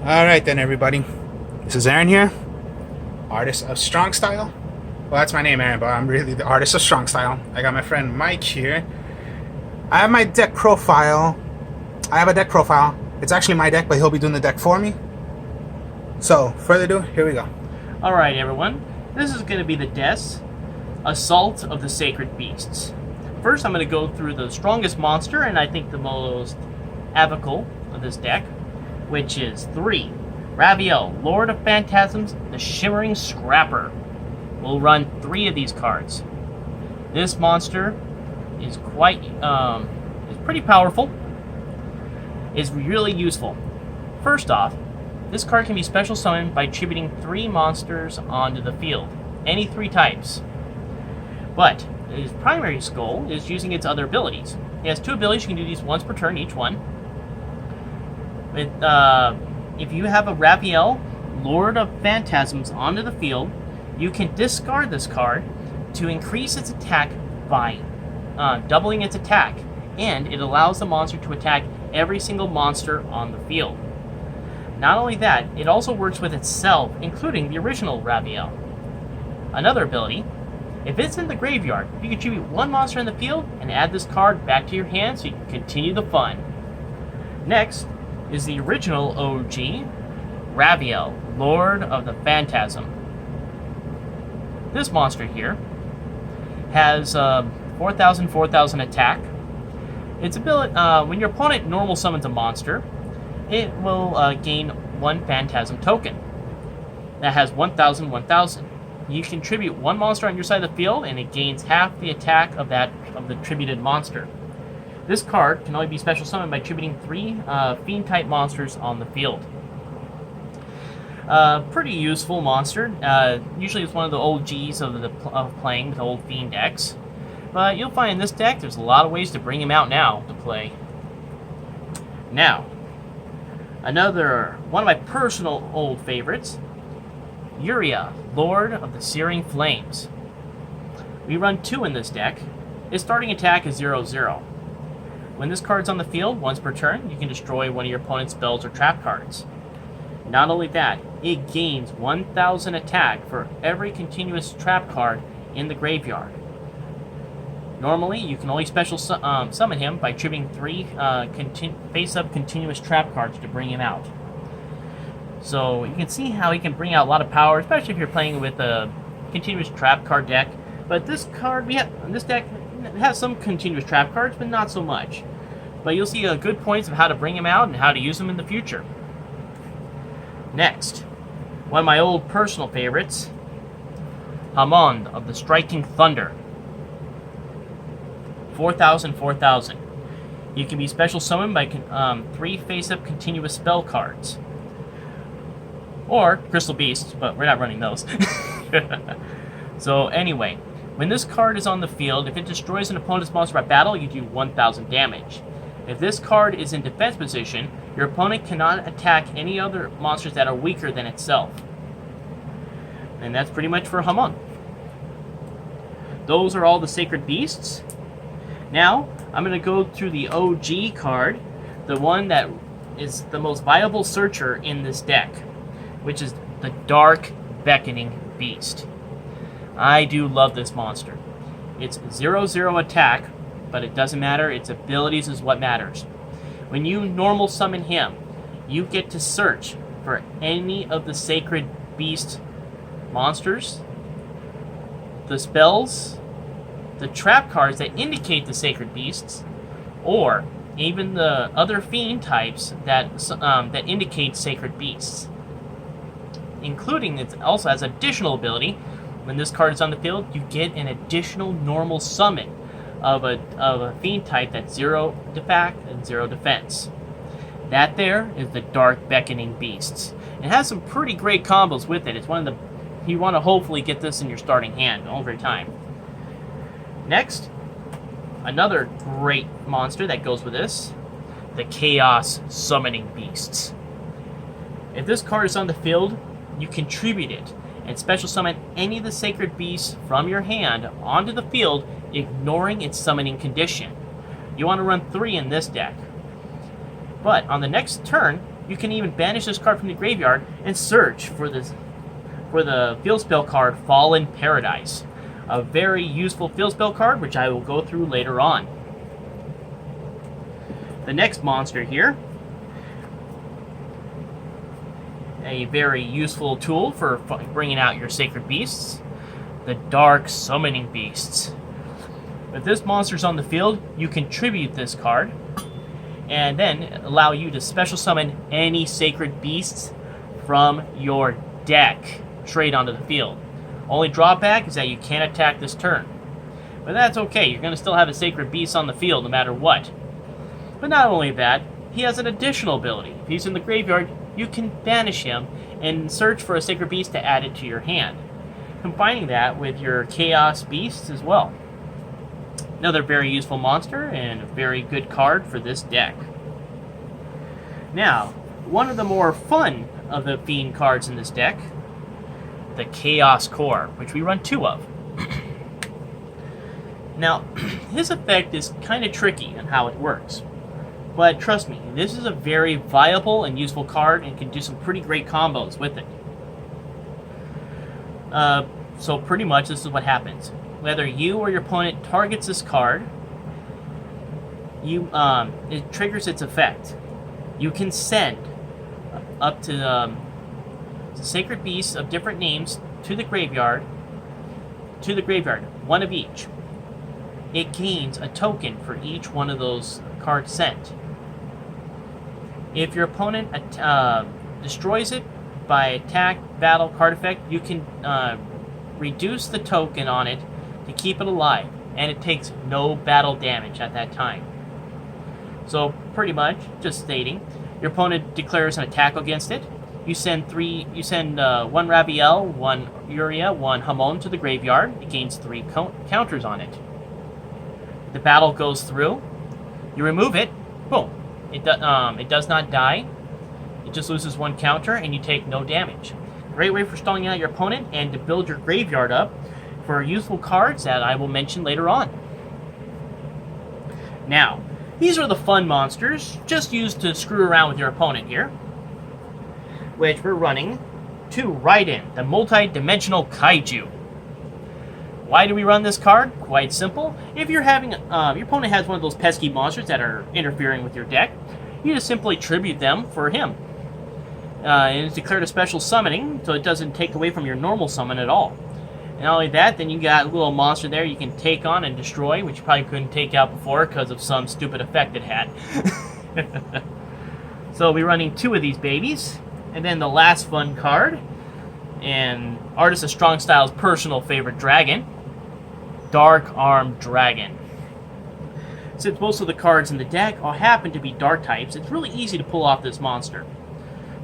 Alright then, everybody. This is Aaron here, artist of Strong Style. Well, that's my name, Aaron, but I'm really the artist of Strong Style. I got my friend Mike here. I have my deck profile. I have a deck profile. It's actually my deck, but he'll be doing the deck for me. So, further ado, here we go. Alright, everyone. This is going to be the desk Assault of the Sacred Beasts. First, I'm going to go through the strongest monster, and I think the most apical of this deck, which is 3. Raviel, Lord of Phantasms, the Shimmering Scrapper. We'll run 3 of these cards. This monster is is pretty powerful. Is really useful. First off, this card can be special summoned by attributing 3 monsters onto the field, any 3 types. But his primary goal is using its other abilities. He has 2 abilities. You can do these once per turn, each one. If you have a Raviel, Lord of Phantasms, onto the field, you can discard this card to increase its attack by doubling its attack, and it allows the monster to attack every single monster on the field. Not only that, it also works with itself, including the original Raviel. Another ability, if it's in the graveyard, you can attribute 1 monster in the field and add this card back to your hand so you can continue the fun. Next is the original OG, Raviel, Lord of the Phantasm. This monster here has 4,000 attack. Its ability, when your opponent normal summons a monster, it will gain 1 Phantasm token. That has 1,000. You contribute 1 monster on your side of the field, and it gains half the attack of the attributed monster. This card can only be special summoned by attributing 3 Fiend-type monsters on the field. Pretty useful monster. Usually it's one of the OGs of playing with old Fiend decks. But you'll find in this deck there's a lot of ways to bring him out now to play. Now, another one of my personal old favorites, yugioh, Lord of the Searing Flames. We run 2 in this deck. Its starting attack is 0/0. When this card's on the field, once per turn, you can destroy one of your opponent's spells or trap cards. Not only that, it gains 1,000 attack for every continuous trap card in the graveyard. Normally, you can only special summon him by attributing 3 face-up continuous trap cards to bring him out. So you can see how he can bring out a lot of power, especially if you're playing with a continuous trap card deck. But this deck has some continuous trap cards, but not so much. But you'll see good points of how to bring him out and how to use him in the future. Next, one of my old personal favorites, Hamon of the Striking Thunder. 4,000. You can be special summoned by 3 face-up continuous spell cards. Or Crystal Beasts, but we're not running those. So anyway, when this card is on the field, if it destroys an opponent's monster by battle, you do 1,000 damage. If this card is in defense position, your opponent cannot attack any other monsters that are weaker than itself. And that's pretty much for Hamon. Those are all the Sacred Beasts. Now, I'm going to go through the OG card, the one that is the most viable searcher in this deck, which is the Dark Beckoning Beast. I do love this monster. It's 0/0 attack, but it doesn't matter. Its abilities is what matters. When you normal summon him, you get to search for any of the Sacred Beast monsters, the spells, the trap cards that indicate the Sacred Beasts, or even the other Fiend types that indicate Sacred Beasts. Including, it also has additional ability. When this card is on the field, you get an additional normal summon of a Fiend type that's 0 attack and 0 defense. That there is the Dark Beckoning Beasts. It has some pretty great combos with it. It's one of the, you want to hopefully get this in your starting hand over time. Next, another great monster that goes with this, the Chaos Summoning Beasts. If this card is on the field, you contribute it and special summon any of the Sacred Beasts from your hand onto the field, ignoring its summoning condition. You want to run 3 in this deck. But on the next turn, you can even banish this card from the graveyard and search for the field spell card Fallen Paradise. A very useful field spell card, which I will go through later on. The next monster here, a very useful tool for bringing out your sacred beasts, the Dark Summoning Beasts. If this monster's on the field, you can tribute this card, and then allow you to special summon any sacred beasts from your deck straight onto the field. Only drawback is that you can't attack this turn. But that's okay, you're going to still have a sacred beast on the field no matter what. But not only that, he has an additional ability. If he's in the graveyard, you can banish him and search for a sacred beast to add it to your hand, combining that with your chaos beasts as well. Another very useful monster and a very good card for this deck. Now, one of the more fun of the Fiend cards in this deck, the Chaos Core, which we run 2 of. Now, his effect is kind of tricky on how it works. But trust me, this is a very viable and useful card and can do some pretty great combos with it. So pretty much this is what happens. Whether you or your opponent targets this card, it triggers its effect. You can send up to sacred beasts of different names to the graveyard, one of each. It gains a token for each one of those cards sent. If your opponent destroys it by attack, battle, card effect, you can reduce the token on it to keep it alive, and it takes no battle damage at that time. So pretty much, just stating, your opponent declares an attack against it. You send one Raviel, one Uria, one Hamon to the graveyard. It gains 3 counters on it. The battle goes through. You remove it. Boom. It does not die. It just loses 1 counter, and you take no damage. Great way for stalling out your opponent and to build your graveyard up for useful cards that I will mention later on. Now, these are the fun monsters, just used to screw around with your opponent here, which we're running 2 right in, the multi-dimensional Kaiju. Why do we run this card? Quite simple. If you're having your opponent has one of those pesky monsters that are interfering with your deck, you just simply tribute them for him. And it's declared a special summoning, so it doesn't take away from your normal summon at all. And not only that, then you got a little monster there you can take on and destroy, which you probably couldn't take out before because of some stupid effect it had. So we're running 2 of these babies. And then the last fun card, and Artist of Strong Style's personal favorite dragon, Dark Arm Dragon. Since most of the cards in the deck all happen to be dark types, it's really easy to pull off this monster.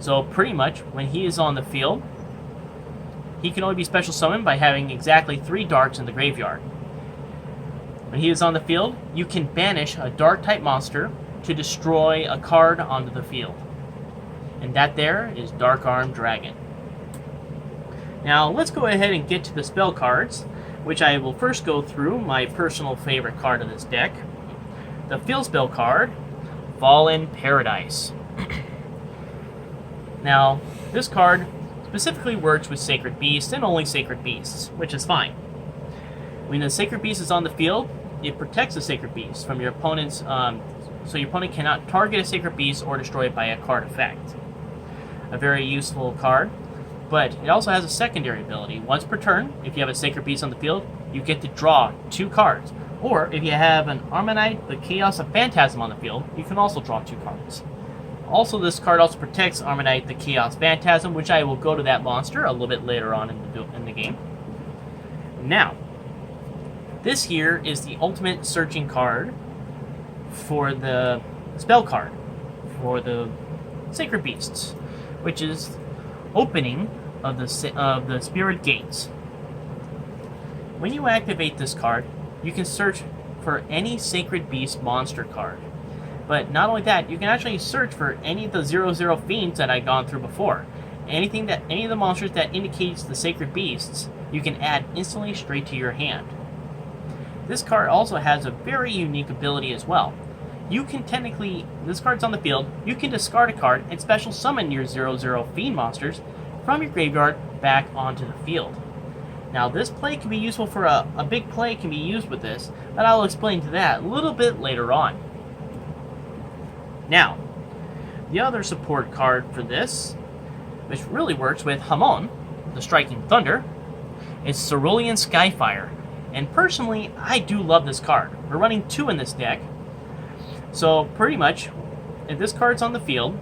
So pretty much, when he is on the field, he can only be special summoned by having exactly 3 darks in the graveyard. When he is on the field, you can banish a dark type monster to destroy a card onto the field. And that there is Dark Arm Dragon. Now let's go ahead and get to the spell cards, which I will first go through my personal favorite card of this deck. The field spell card, Fallen Paradise. Now, this card specifically works with Sacred Beasts and only Sacred Beasts, which is fine. When the Sacred Beast is on the field, it protects the Sacred Beast from your opponent's, so your opponent cannot target a Sacred Beast or destroy it by a card effect. A very useful card, but it also has a secondary ability. Once per turn, if you have a Sacred Beast on the field, you get to draw 2 cards. Or if you have an Armanite, the Chaos of Phantasm on the field, you can also draw 2 cards. Also, this card also protects Armanite, the Chaos Phantasm, which I will go to that monster a little bit later on in the game. Now, this here is the ultimate searching card for the spell card for the Sacred Beasts, which is opening of the Spirit Gates. When you activate this card, you can search for any Sacred Beast monster card. But not only that, you can actually search for any of the 0/0 fiends that I've gone through before. Any of the monsters that indicates the Sacred Beasts, you can add instantly straight to your hand. This card also has a very unique ability as well. you can technically, this card's on the field, you can discard a card and special summon your 0/0 Fiend monsters from your graveyard back onto the field. Now this play can be useful for a big play can be used with this, but I'll explain to that a little bit later on. Now, the other support card for this, which really works with Hamon, the Striking Thunder, is Cerulean Skyfire. And personally, I do love this card. We're running 2 in this deck. So pretty much, if this card's on the field,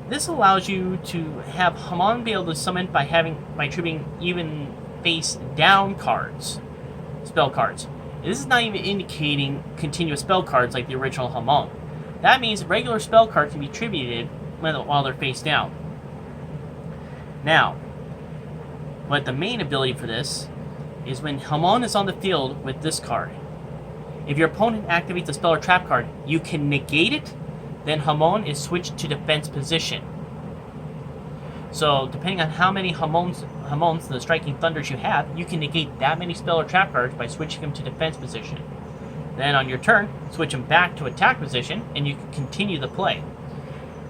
this allows you to have Hamon be able to summon by tripping even face down cards, spell cards. This is not even indicating continuous spell cards like the original Hamon. That means regular spell cards can be tributed while they're face down. Now, but the main ability for this is when Hamon is on the field with this card. If your opponent activates a spell or trap card, you can negate it, then Hamon is switched to defense position. So, depending on how many Hamons, the Striking Thunders you have, you can negate that many spell or trap cards by switching them to defense position. Then on your turn, switch them back to attack position, and you can continue the play.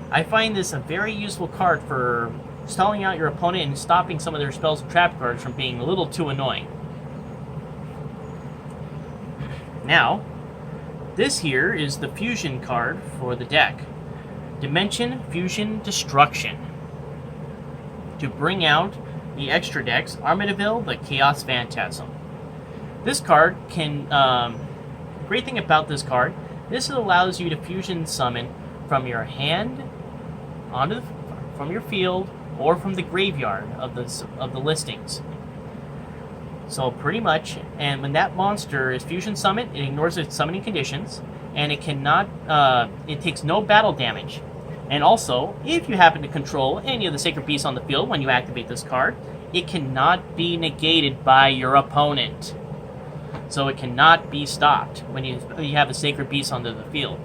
I find this a very useful card for stalling out your opponent and stopping some of their spells and trap cards from being a little too annoying. Now, this here is the fusion card for the deck. Dimension Fusion Destruction. To bring out the extra decks, Armadaville, the Chaos Phantasm. This card can, great thing about this card, this allows you to fusion summon from your hand, from your field, or from the graveyard of the listings. So pretty much, and when that monster is fusion summoned, it ignores its summoning conditions, and it cannot, it takes no battle damage. And also, if you happen to control any of the sacred beasts on the field when you activate this card, it cannot be negated by your opponent. So it cannot be stopped when you have a sacred beast onto the field,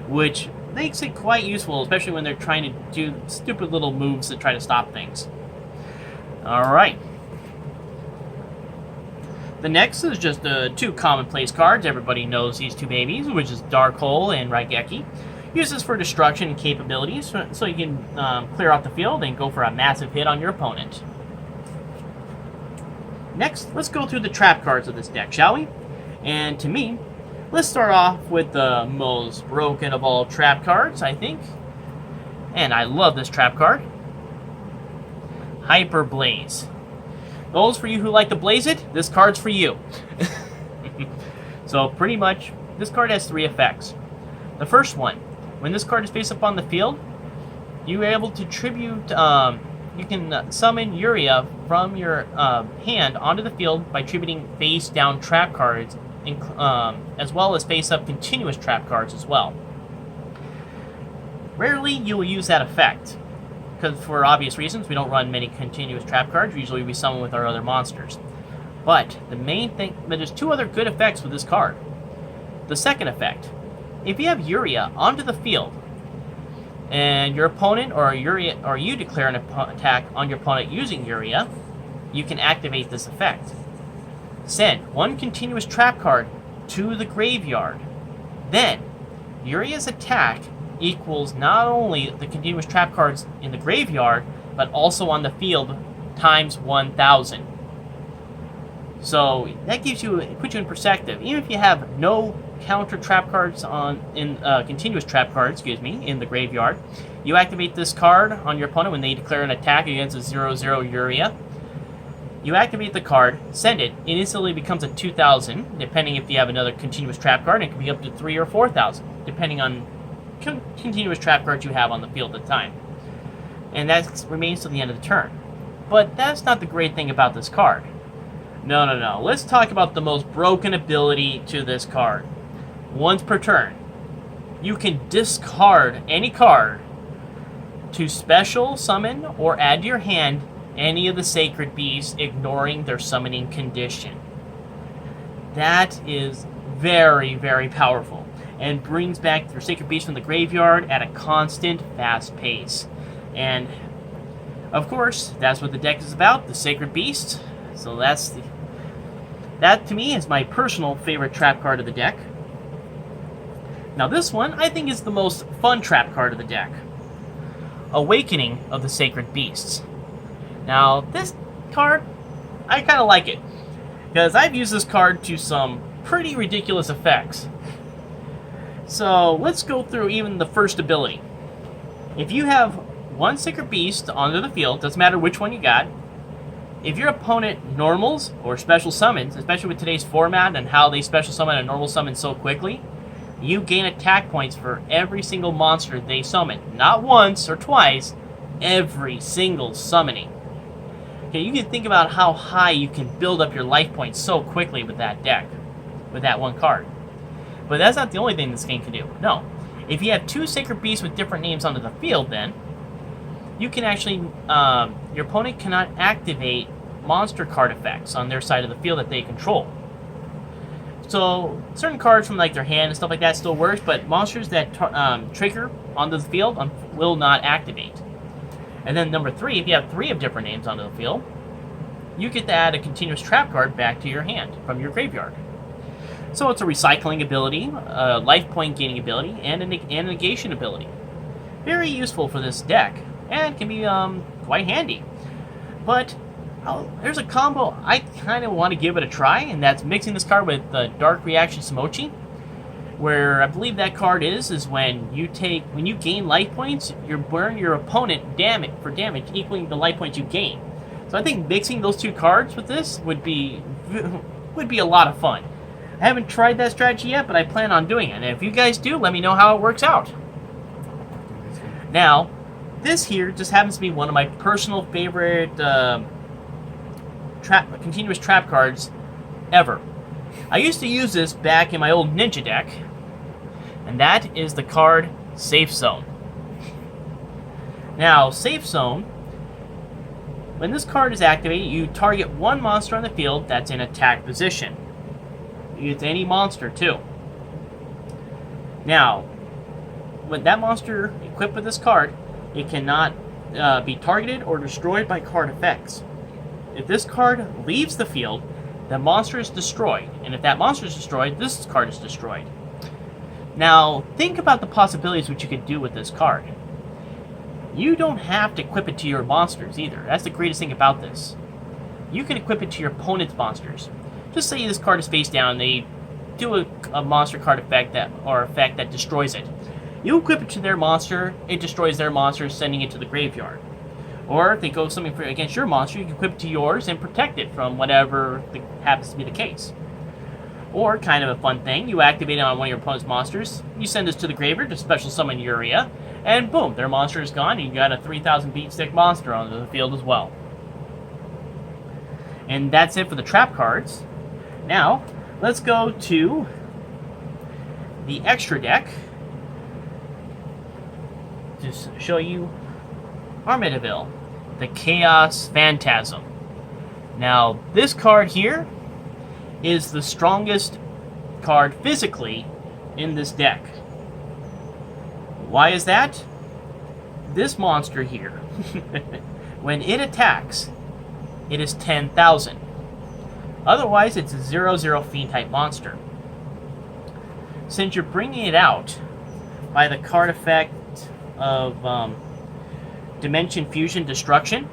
which makes it quite useful, especially when they're trying to do stupid little moves to try to stop things. Alright. The next is just 2 commonplace cards. Everybody knows these 2 babies, which is Dark Hole and Raigeki. Use this for destruction capabilities, so you can clear out the field and go for a massive hit on your opponent. Next, let's go through the trap cards of this deck, shall we? And to me, let's start off with the most broken of all trap cards, I think. And I love this trap card. Hyper Blaze. Those for you who like to blaze it, this card's for you. So pretty much, this card has 3 effects. The first one, when this card is face up on the field, you are able to tribute, you can summon Yuria from your hand onto the field by tributing face down trap cards, as well as face up continuous trap cards as well. Rarely you will use that effect, because for obvious reasons we don't run many continuous trap cards. Usually we summon with our other monsters. But the main thing, but there's 2 other good effects with this card. The second effect, if you have Yuria onto the field, and your opponent or you declare an attack on your opponent using Yuria, you can activate this effect. Send 1 continuous trap card to the graveyard. Then, Yuria's attack equals not only the continuous trap cards in the graveyard, but also on the field times 1,000. So that puts you in perspective. Even if you have no counter trap cards continuous trap cards, in the graveyard, you activate this card on your opponent when they declare an attack against a 0/0 Yuria. You activate the card, send it, it instantly becomes a 2,000, depending if you have another continuous trap card, and it can be up to 3,000 or 4,000, depending on continuous trap cards you have on the field at the time. And that remains to the end of the turn. But that's not the great thing about this card. No. Let's talk about the most broken ability to this card. Once per turn, you can discard any card to special summon or add to your hand any of the sacred beasts, ignoring their summoning condition. That is very, very powerful, and brings back your sacred beasts from the graveyard at a constant, fast pace. And, of course, that's what the deck is about, the sacred beast. So that, to me, is my personal favorite trap card of the deck. Now this one, I think, is the most fun trap card of the deck. Awakening of the Sacred Beasts. Now, this card, I kind of like it, because I've used this card to some pretty ridiculous effects. So, let's go through even the first ability. If you have one Sacred Beast onto the field, doesn't matter which one you got, if your opponent normals or special summons, especially with today's format and how they special summon and normal summon so quickly, you gain attack points for every single monster they summon. Not once or twice, every single summoning. Okay, you can think about how high you can build up your life points so quickly with that deck, with that one card. But that's not the only thing this game can do. No. If you have two Sacred Beasts with different names onto the field, then you can actually, your opponent cannot activate monster card effects on their side of the field that they control. So, certain cards from like their hand and stuff like that still works, but monsters that trigger onto the field will not activate. And then number 3, if you have 3 of different names onto the field, you get to add a continuous trap card back to your hand from your graveyard. So it's a recycling ability, a life point gaining ability, and a negation ability. Very useful for this deck, and can be quite handy. But there's a combo I kind of want to give it a try, and that's mixing this card with Dark Reaction Samochi, where I believe that card is when you gain life points, you burn your opponent for damage equaling the life points you gain. So I think mixing those two cards with this would be a lot of fun. I haven't tried that strategy yet, but I plan on doing it. And if you guys do, let me know how it works out. Now, this here just happens to be one of my personal favorite continuous trap cards ever. I used to use this back in my old Ninja deck, and that is the card Safe Zone. Now, Safe Zone, when this card is activated, you target one monster on the field that's in attack position. It's any monster, too. Now, when that monster equipped with this card, it cannot be targeted or destroyed by card effects. If this card leaves the field, the monster is destroyed. And if that monster is destroyed, this card is destroyed. Now, think about the possibilities which you could do with this card. You don't have to equip it to your monsters either. That's the greatest thing about this. You can equip it to your opponent's monsters. Just say this card is face down, they do a monster card effect that destroys it. You equip it to their monster, it destroys their monster, sending it to the graveyard. Or if they go something against your monster, you can equip it to yours and protect it from whatever happens to be the case. Or, kind of a fun thing, you activate it on one of your opponent's monsters, you send this to the graveyard to special summon Yuria, and boom, their monster is gone, and you got a 3,000 beat stick monster onto the field as well. And that's it for the trap cards. Now, let's go to the extra deck to show you Armadaville, the Chaos Phantasm. Now, this card here is the strongest card physically in this deck. Why is that? This monster here, when it attacks, it is 10,000. Otherwise, it's a 0/0 Fiend type monster. Since you're bringing it out by the card effect of Dimension Fusion Destruction,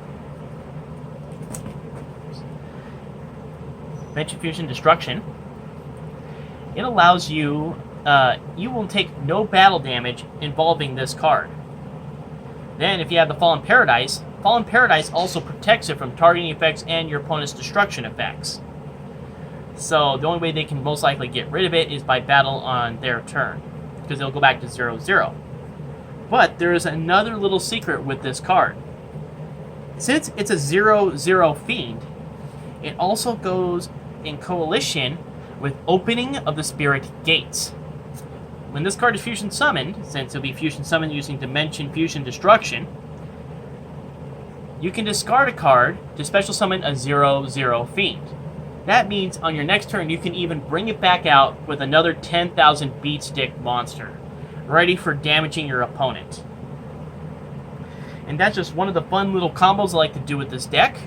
it allows you, you will take no battle damage involving this card. Then, if you have the Fallen Paradise also protects it from targeting effects and your opponent's destruction effects. So, the only way they can most likely get rid of it is by battle on their turn, because they'll go back to 0/0. But there is another little secret with this card. Since it's a 0/0 Fiend, it also goes in coalition with Opening of the Spirit Gates. When this card is fusion summoned, since it'll be fusion summoned using Dimension Fusion Destruction, you can discard a card to special summon a 0/0 Fiend. That means on your next turn you can even bring it back out with another 10,000 beat stick monster, ready for damaging your opponent. And that's just one of the fun little combos I like to do with this deck.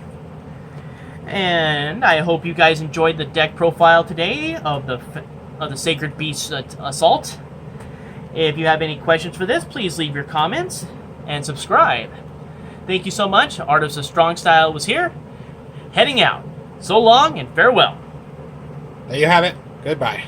And I hope you guys enjoyed the deck profile today of the Sacred Beast Assault. If you have any questions for this, please leave your comments and subscribe. Thank you so much. Artists of Strong Style was here. Heading out. So long and farewell. There you have it. Goodbye.